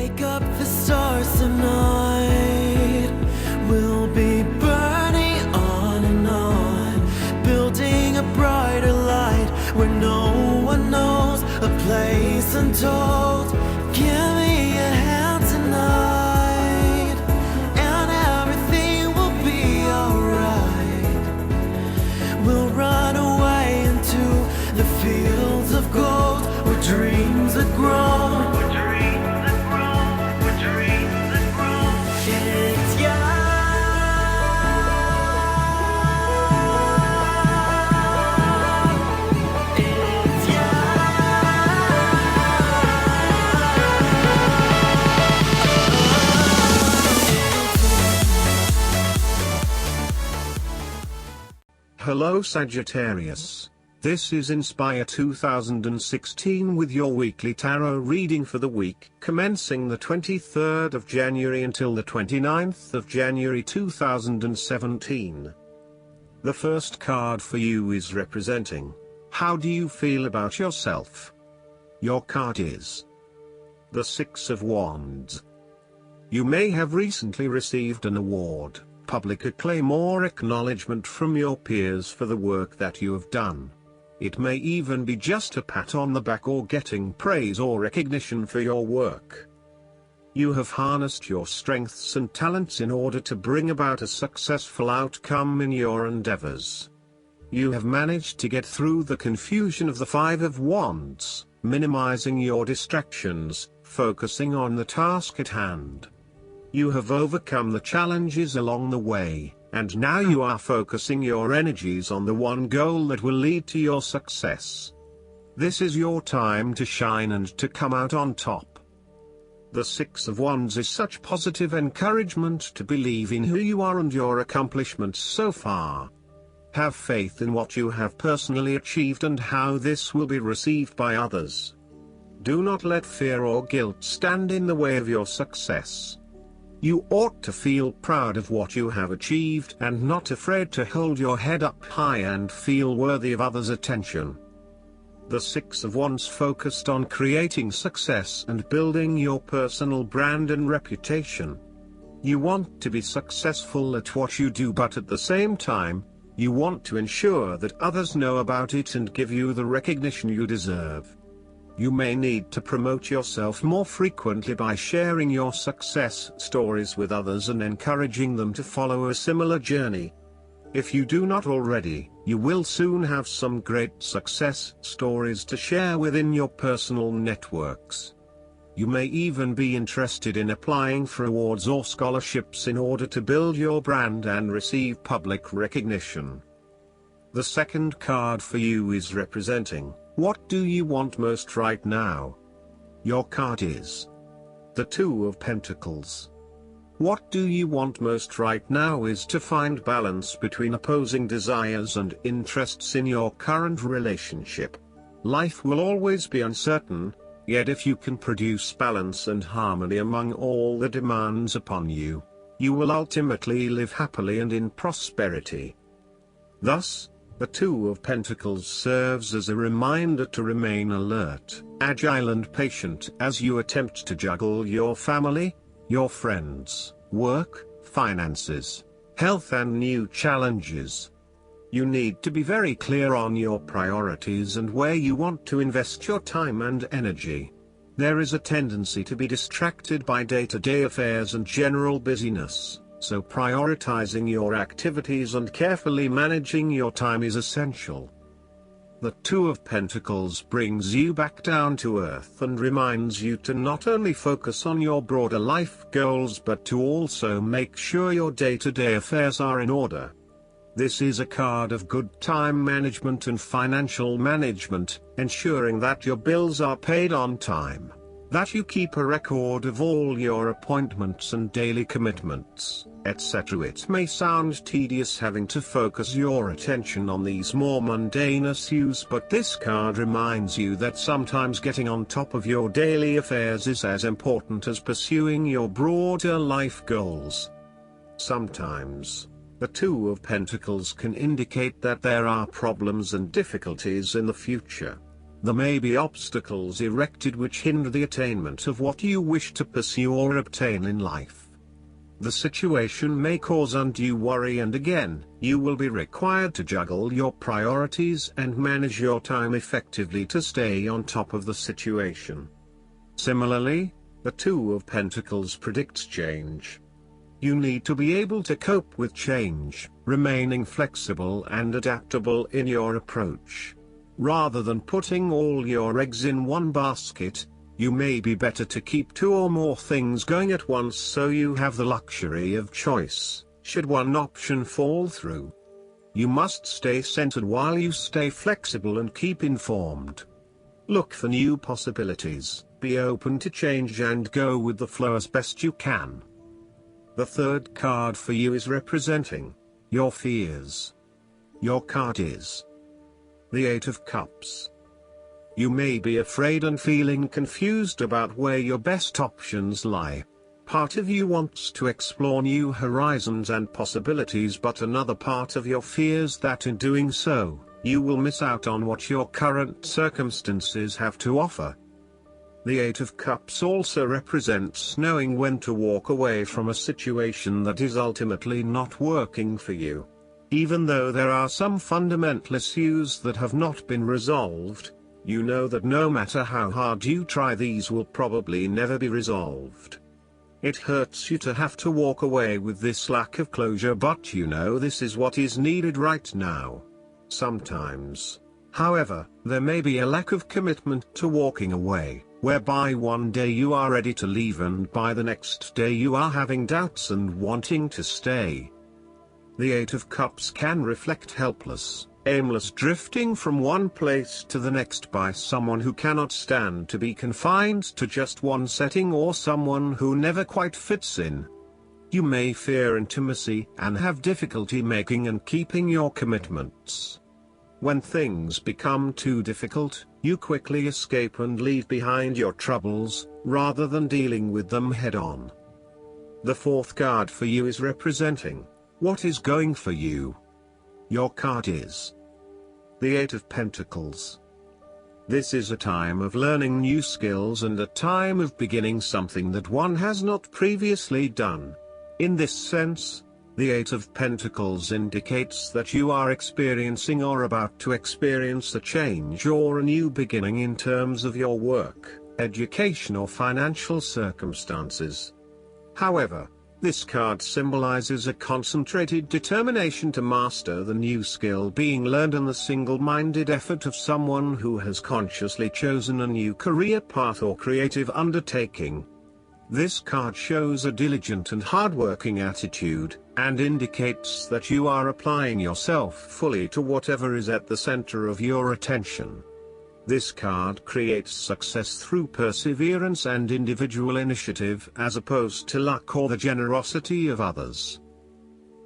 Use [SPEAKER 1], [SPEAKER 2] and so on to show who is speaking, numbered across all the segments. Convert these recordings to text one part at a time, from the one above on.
[SPEAKER 1] wake up the stars tonight. We'll be burning on and on, building a brighter light where no one knows, a place untold. Give me a hand tonight, and everything will be alright. We'll run away into the fields of gold where dreams are grown.
[SPEAKER 2] Hello Sagittarius. This is Inspire 2016 with your weekly tarot reading for the week commencing the 23rd of January until the 29th of January 2017. The first card for you is representing, how do you feel about yourself? Your card is the Six of Wands. You may have recently received an award, public acclaim or acknowledgement from your peers for the work that you have done. It may even be just a pat on the back or getting praise or recognition for your work. You have harnessed your strengths and talents in order to bring about a successful outcome in your endeavors. You have managed to get through the confusion of the Five of Wands, minimizing your distractions, focusing on the task at hand. You have overcome the challenges along the way, and now you are focusing your energies on the one goal that will lead to your success. This is your time to shine and to come out on top. The Six of Wands is such positive encouragement to believe in who you are and your accomplishments so far. Have faith in what you have personally achieved and how this will be received by others. Do not let fear or guilt stand in the way of your success. You ought to feel proud of what you have achieved and not afraid to hold your head up high and feel worthy of others' attention. The Six of Wands focused on creating success and building your personal brand and reputation. You want to be successful at what you do, but at the same time, you want to ensure that others know about it and give you the recognition you deserve. You may need to promote yourself more frequently by sharing your success stories with others and encouraging them to follow a similar journey. If you do not already, you will soon have some great success stories to share within your personal networks. You may even be interested in applying for awards or scholarships in order to build your brand and receive public recognition. The second card for you is representing, what do you want most right now? Your card is the Two of Pentacles. What do you want most right now is to find balance between opposing desires and interests in your current relationship. Life will always be uncertain, yet if you can produce balance and harmony among all the demands upon you, you will ultimately live happily and in prosperity. Thus, the Two of Pentacles serves as a reminder to remain alert, agile and patient as you attempt to juggle your family, your friends, work, finances, health and new challenges. You need to be very clear on your priorities and where you want to invest your time and energy. There is a tendency to be distracted by day-to-day affairs and general busyness. So prioritizing your activities and carefully managing your time is essential. The Two of Pentacles brings you back down to earth and reminds you to not only focus on your broader life goals but to also make sure your day-to-day affairs are in order. This is a card of good time management and financial management, ensuring that your bills are paid on time, that you keep a record of all your appointments and daily commitments, etc. It may sound tedious having to focus your attention on these more mundane issues, but this card reminds you that sometimes getting on top of your daily affairs is as important as pursuing your broader life goals. Sometimes, the Two of Pentacles can indicate that there are problems and difficulties in the future. There may be obstacles erected which hinder the attainment of what you wish to pursue or obtain in life. The situation may cause undue worry, and again, you will be required to juggle your priorities and manage your time effectively to stay on top of the situation. Similarly, the Two of Pentacles predicts change. You need to be able to cope with change, remaining flexible and adaptable in your approach. Rather than putting all your eggs in one basket, you may be better to keep two or more things going at once so you have the luxury of choice, should one option fall through. You must stay centered while you stay flexible and keep informed. Look for new possibilities, be open to change and go with the flow as best you can. The third card for you is representing your fears. Your card is the Eight of Cups. You may be afraid and feeling confused about where your best options lie. Part of you wants to explore new horizons and possibilities, but another part of you fears that in doing so, you will miss out on what your current circumstances have to offer. The Eight of Cups also represents knowing when to walk away from a situation that is ultimately not working for you. Even though there are some fundamental issues that have not been resolved, you know that no matter how hard you try, these will probably never be resolved. It hurts you to have to walk away with this lack of closure, but you know this is what is needed right now. Sometimes, however, there may be a lack of commitment to walking away, whereby one day you are ready to leave and by the next day you are having doubts and wanting to stay. The Eight of Cups can reflect helpless, aimless drifting from one place to the next by someone who cannot stand to be confined to just one setting, or someone who never quite fits in. You may fear intimacy and have difficulty making and keeping your commitments. When things become too difficult, you quickly escape and leave behind your troubles, rather than dealing with them head on. The fourth card for you is representing what is going for you. Your card is the Eight of Pentacles. This is a time of learning new skills and a time of beginning something that one has not previously done. In this sense, the Eight of Pentacles indicates that you are experiencing or about to experience a change or a new beginning in terms of your work, education or financial circumstances. However, this card symbolizes a concentrated determination to master the new skill being learned and the single-minded effort of someone who has consciously chosen a new career path or creative undertaking. This card shows a diligent and hard-working attitude, and indicates that you are applying yourself fully to whatever is at the center of your attention. This card creates success through perseverance and individual initiative as opposed to luck or the generosity of others.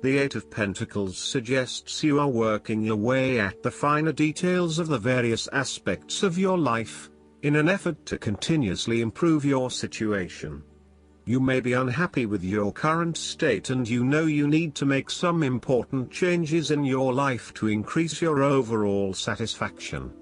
[SPEAKER 2] The Eight of Pentacles suggests you are working your way at the finer details of the various aspects of your life, in an effort to continuously improve your situation. You may be unhappy with your current state and you know you need to make some important changes in your life to increase your overall satisfaction.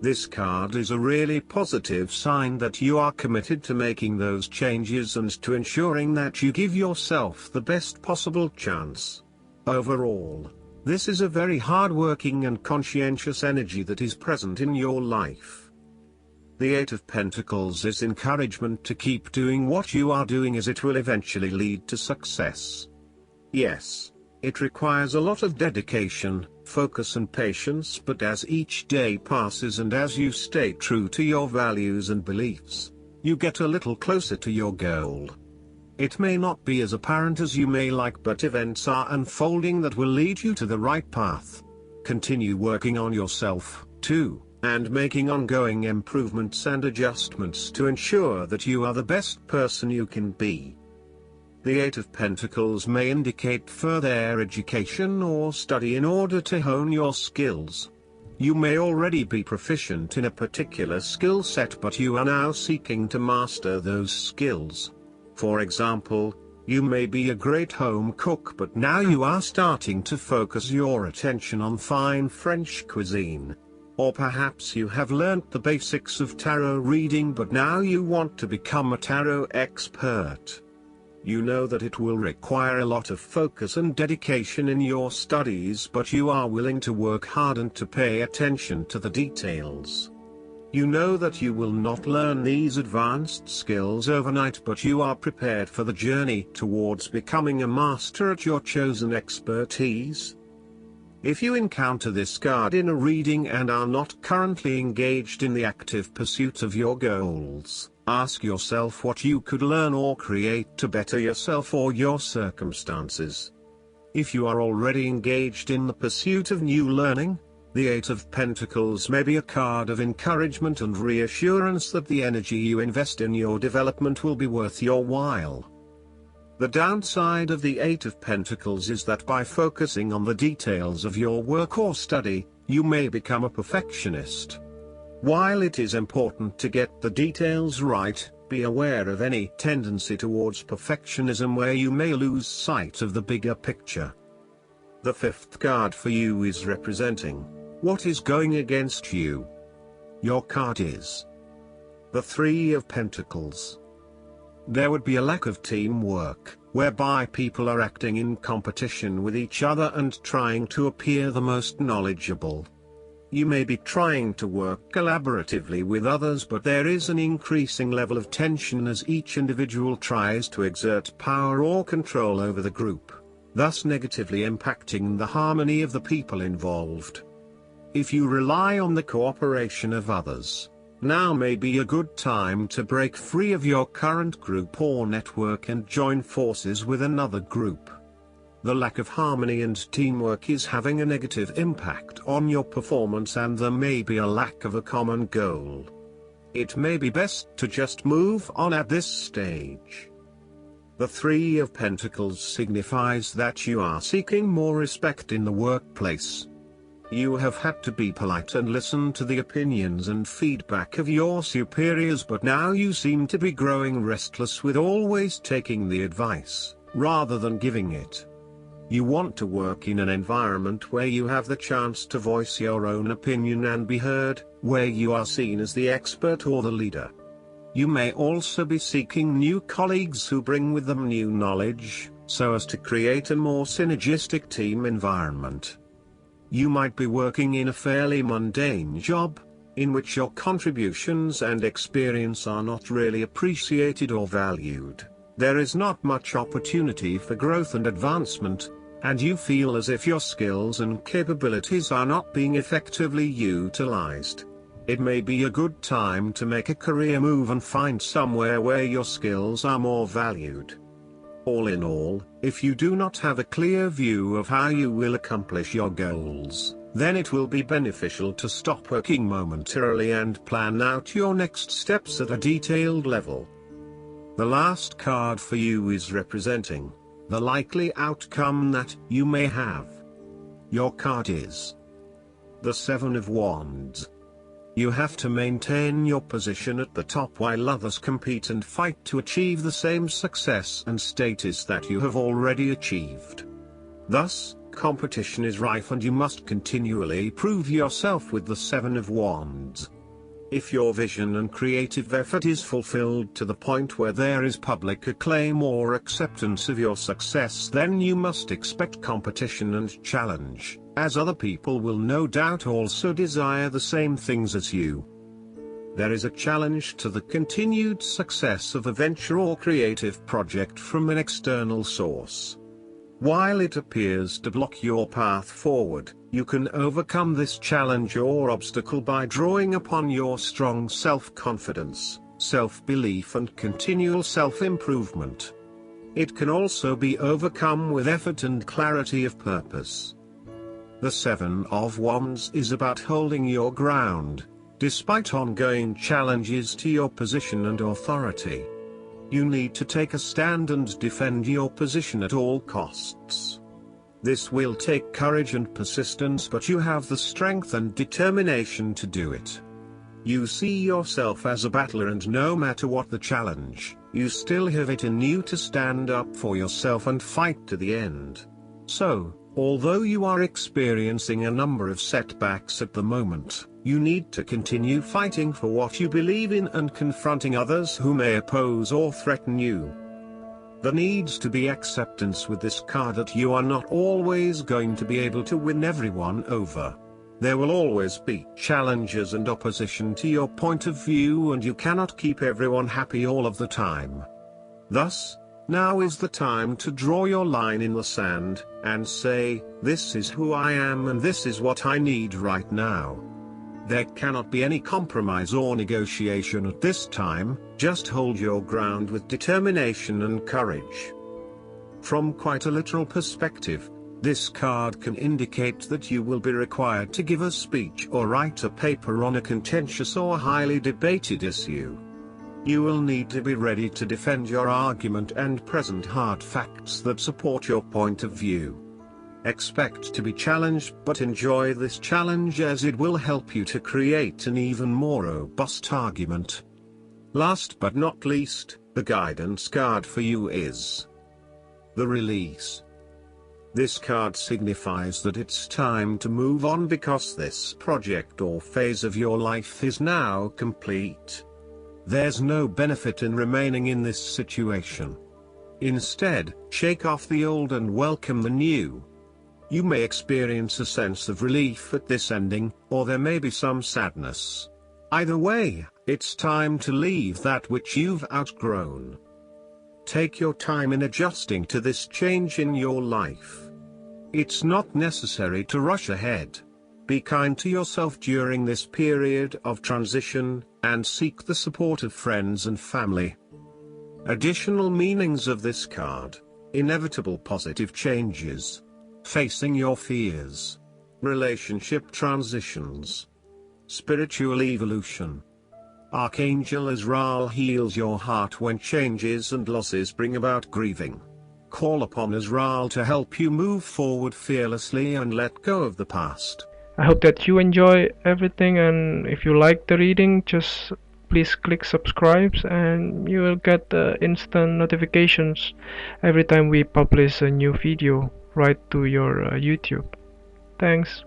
[SPEAKER 2] This card is a really positive sign that you are committed to making those changes and to ensuring that you give yourself the best possible chance. Overall, this is a very hard-working and conscientious energy that is present in your life. The Eight of Pentacles is encouragement to keep doing what you are doing, as it will eventually lead to success. Yes, it requires a lot of dedication, focus and patience, but as each day passes and as you stay true to your values and beliefs, you get a little closer to your goal. It may not be as apparent as you may like, but events are unfolding that will lead you to the right path. Continue working on yourself, too, and making ongoing improvements and adjustments to ensure that you are the best person you can be. The Eight of Pentacles may indicate further education or study in order to hone your skills. You may already be proficient in a particular skill set, but you are now seeking to master those skills. For example, you may be a great home cook, but now you are starting to focus your attention on fine French cuisine. Or perhaps you have learnt the basics of tarot reading but now you want to become a tarot expert. You know that it will require a lot of focus and dedication in your studies, but you are willing to work hard and to pay attention to the details. You know that you will not learn these advanced skills overnight, but you are prepared for the journey towards becoming a master at your chosen expertise. If you encounter this card in a reading and are not currently engaged in the active pursuit of your goals, ask yourself what you could learn or create to better yourself or your circumstances. If you are already engaged in the pursuit of new learning, the Eight of Pentacles may be a card of encouragement and reassurance that the energy you invest in your development will be worth your while. The downside of the Eight of Pentacles is that by focusing on the details of your work or study, you may become a perfectionist. While it is important to get the details right, be aware of any tendency towards perfectionism where you may lose sight of the bigger picture. The fifth card for you is representing what is going against you. Your card is the Three of Pentacles. There would be a lack of teamwork, whereby people are acting in competition with each other and trying to appear the most knowledgeable. You may be trying to work collaboratively with others, but there is an increasing level of tension as each individual tries to exert power or control over the group, thus negatively impacting the harmony of the people involved. If you rely on the cooperation of others, now may be a good time to break free of your current group or network and join forces with another group. The lack of harmony and teamwork is having a negative impact on your performance, and there may be a lack of a common goal. It may be best to just move on at this stage. The Three of Pentacles signifies that you are seeking more respect in the workplace. You have had to be polite and listen to the opinions and feedback of your superiors, but now you seem to be growing restless with always taking the advice, rather than giving it. You want to work in an environment where you have the chance to voice your own opinion and be heard, where you are seen as the expert or the leader. You may also be seeking new colleagues who bring with them new knowledge, so as to create a more synergistic team environment. You might be working in a fairly mundane job, in which your contributions and experience are not really appreciated or valued. There is not much opportunity for growth and advancement, and you feel as if your skills and capabilities are not being effectively utilized. It may be a good time to make a career move and find somewhere where your skills are more valued. All in all, if you do not have a clear view of how you will accomplish your goals, then it will be beneficial to stop working momentarily and plan out your next steps at a detailed level. The last card for you is representing the likely outcome that you may have. Your card is the Seven of Wands. You have to maintain your position at the top while others compete and fight to achieve the same success and status that you have already achieved. Thus, competition is rife and you must continually prove yourself with the Seven of Wands. If your vision and creative effort is fulfilled to the point where there is public acclaim or acceptance of your success, then you must expect competition and challenge, as other people will no doubt also desire the same things as you. There is a challenge to the continued success of a venture or creative project from an external source. While it appears to block your path forward, you can overcome this challenge or obstacle by drawing upon your strong self-confidence, self-belief and continual self-improvement. It can also be overcome with effort and clarity of purpose. The Seven of Wands is about holding your ground, despite ongoing challenges to your position and authority. You need to take a stand and defend your position at all costs. This will take courage and persistence, but you have the strength and determination to do it. You see yourself as a battler, and no matter what the challenge, you still have it in you to stand up for yourself and fight to the end. So, Although you are experiencing a number of setbacks at the moment, you need to continue fighting for what you believe in and confronting others who may oppose or threaten you. There needs to be acceptance with this card that you are not always going to be able to win everyone over. There will always be challenges and opposition to your point of view, and you cannot keep everyone happy all of the time. Thus, now is the time to draw your line in the sand, and say, this is who I am and this is what I need right now. There cannot be any compromise or negotiation at this time, just hold your ground with determination and courage. From quite a literal perspective, this card can indicate that you will be required to give a speech or write a paper on a contentious or highly debated issue. You will need to be ready to defend your argument and present hard facts that support your point of view. Expect to be challenged, but enjoy this challenge as it will help you to create an even more robust argument. Last but not least, the guidance card for you is the Release. This card signifies that it's time to move on because this project or phase of your life is now complete. There's no benefit in remaining in this situation. Instead, shake off the old and welcome the new. You may experience a sense of relief at this ending, or there may be some sadness. Either way, it's time to leave that which you've outgrown. Take your time in adjusting to this change in your life. It's not necessary to rush ahead. Be kind to yourself during this period of transition, and seek the support of friends and family. Additional meanings of this card: inevitable positive changes, facing your fears, relationship transitions, spiritual evolution. Archangel Azrael heals your heart when changes and losses bring about grieving. Call upon Azrael to help you move forward fearlessly and let go of the past.
[SPEAKER 3] I hope that you enjoy everything, and if you like the reading, just please click subscribe and you will get instant notifications every time we publish a new video right to your YouTube. Thanks.